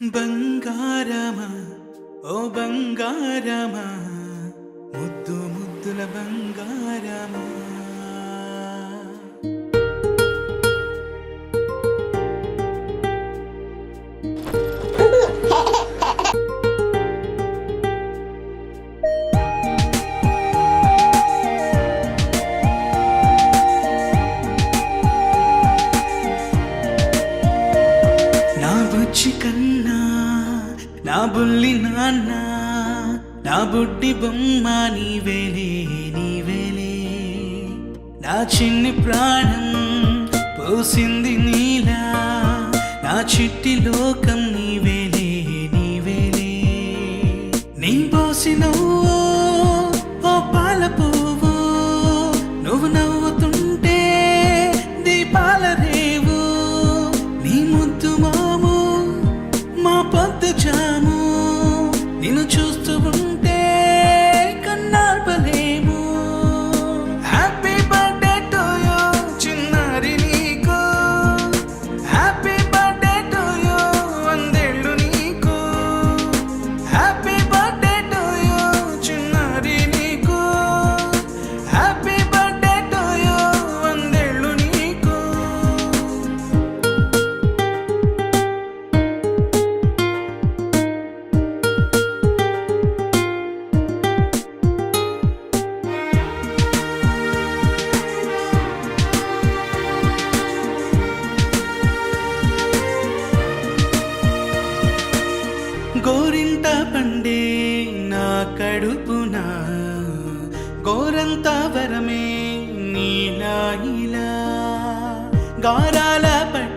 బంగారమా ఓ బంగారమా ముద్దు ముద్దుల బంగారమా నా బుజ్జి కన్నా నా బుల్లి నాన్న నా బుడ్డి బొమ్మ నీవేలే నీవేలే నా చిన్ని ప్రాణం పోసింది నీలా నా చిట్టి లోకం నీవేలే నీవేలే నీ పోసినవో ఓ పాల పువ్వు నువ్వు నవ్వుతుంటే దీపాల రేవు నీ ముద్దు మాము మా పొద్దు జాము నిన్ను చూస్తూ ఉంటే కన్నార్పలేము హ్యాపీ బర్త్డే టు యూ చిన్నారి నీకు హ్యాపీ బర్త్డే టు యూ వందేళ్ళు నీకు హ్యాపీ బర్త్డే టు యూ చిన్నారి నీకు హ్యాపీ బర్త్డే టు యూ వందేళ్ళు నీకు గోరింట పండే నా కడుపున గోరంత వరమే నీలా ఇలా గారాల పట్టే